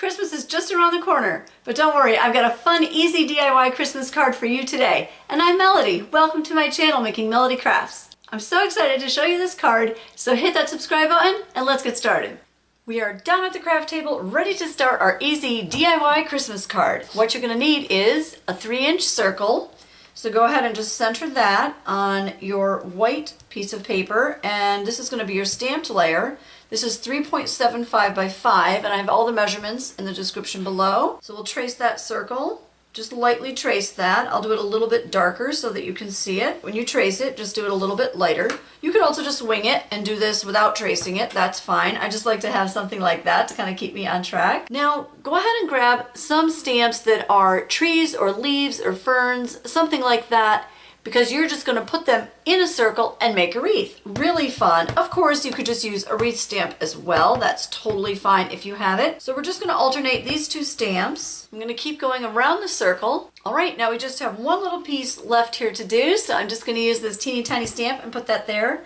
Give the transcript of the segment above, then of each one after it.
Christmas is just around the corner, but don't worry, I've got a fun, easy DIY Christmas card for you today. And I'm Melody. Welcome to my channel, Making Melody Crafts. I'm so excited to show you this card, so hit that subscribe button and let's get started. We are down at the craft table, ready to start our easy DIY Christmas card. What you're going to need is a 3-inch circle. So go ahead and just center that on your white piece of paper, and this is going to be your stamped layer. This is 3.75 by 5, and I have all the measurements in the description below. So we'll trace that circle. Just lightly trace that. I'll do it a little bit darker so that you can see it. When you trace it, just do it a little bit lighter. You could also just wing it and do this without tracing it. That's fine. I just like to have something like that to kind of keep me on track. Now, go ahead and grab some stamps that are trees or leaves or ferns, something like that, because you're just going to put them in a circle and make a wreath. Really fun. Of course, you could just use a wreath stamp as well. That's totally fine if you have it. So we're just going to alternate these two stamps. I'm going to keep going around the circle. All right, now we just have one little piece left here to do, so I'm just going to use this teeny tiny stamp and put that there.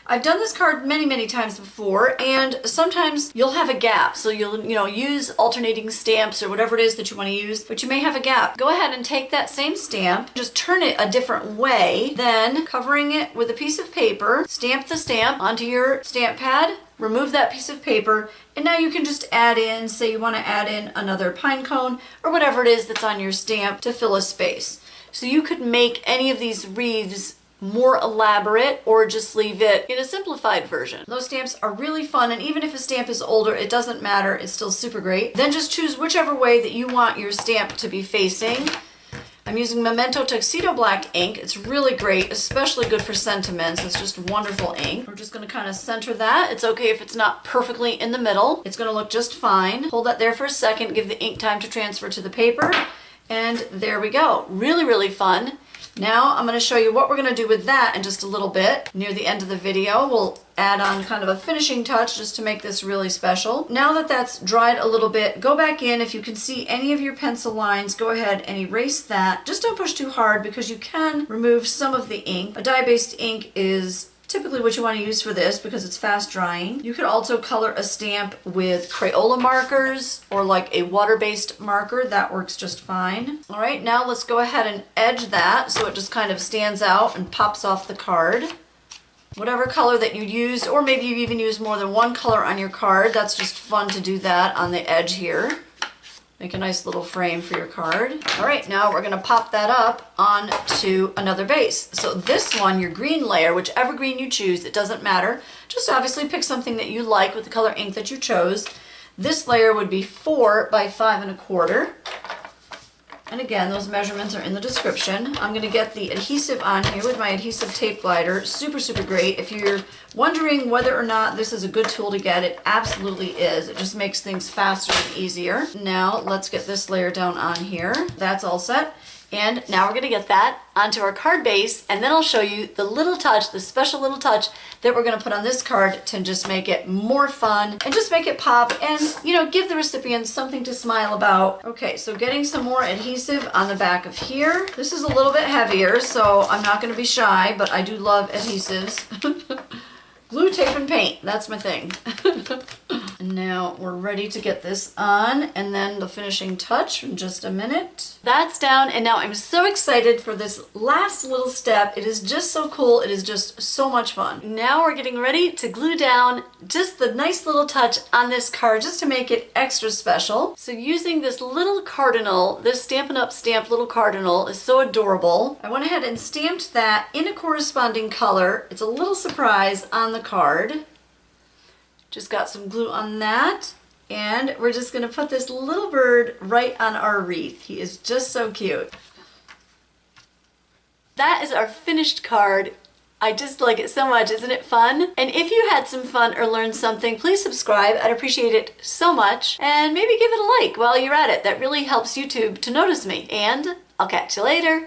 I've done this card many times before, and sometimes you'll have a gap, so you'll use alternating stamps or whatever it is that you want to use, but you may have a gap. Go ahead and take that same stamp, just turn it a different way, then covering it with a piece of paper, stamp the stamp onto your stamp pad, remove that piece of paper, and now you can just add in, say you want to add in another pine cone or whatever it is that's on your stamp to fill a space. So you could make any of these wreaths more elaborate or just leave it in a simplified version. Those stamps are really fun, and even if a stamp is older, it doesn't matter, it's still super great. Then just choose whichever way that you want your stamp to be facing. I'm using Memento Tuxedo Black ink. It's really great, especially good for sentiments. It's just wonderful ink. We're just going to kind of center that. It's okay if it's not perfectly in the middle. It's going to look just fine. Hold that there for a second, give the ink time to transfer to the paper, and there we go. Really fun. Now I'm going to show you what we're going to do with that in just a little bit. Near the end of the video, we'll add on kind of a finishing touch just to make this really special. Now that that's dried a little bit, go back in. If you can see any of your pencil lines, go ahead and erase that. Just don't push too hard because you can remove some of the ink. A dye-based ink is typically what you want to use for this because it's fast drying. You could also color a stamp with Crayola markers or like a water-based marker. That works just fine. All right, now let's go ahead and edge that so it just kind of stands out and pops off the card. Whatever color that you use, or maybe you even use more than one color on your card. That's just fun to do that on the edge here. Make a nice little frame for your card. All right, now we're going to pop that up onto another base. So this one, your green layer, whichever green you choose, it doesn't matter. Just obviously pick something that you like with the color ink that you chose. This layer would be 4 by 5 1/4. And again, those measurements are in the description. I'm going to get the adhesive on here with my adhesive tape glider. Super great. If you're wondering whether or not this is a good tool to get, it absolutely is. It just makes things faster and easier. Now let's get this layer down on here. That's all set. And now we're going to get that onto our card base, and then I'll show you the little touch, the special little touch that we're going to put on this card to just make it more fun and just make it pop and, give the recipients something to smile about. Okay, so getting some more adhesive on the back of here. This is a little bit heavier, so I'm not going to be shy, but I do love adhesives. Glue, tape, and paint. That's my thing. And now we're ready to get this on, and then the finishing touch in just a minute. That's down, and now I'm so excited for this last little step. It is just so cool. It is just so much fun. Now we're getting ready to glue down just the nice little touch on this card just to make it extra special. So using this little cardinal, this Stampin' Up! Stamp little cardinal is so adorable. I went ahead and stamped that in a corresponding color. It's a little surprise on the card. Just got some glue on that, and we're just going to put this little bird right on our wreath. He is just so cute. That is our finished card. I just like it so much. Isn't it fun? And if you had some fun or learned something, please subscribe. I'd appreciate it so much. And maybe give it a like while you're at it. That really helps YouTube to notice me. And I'll catch you later.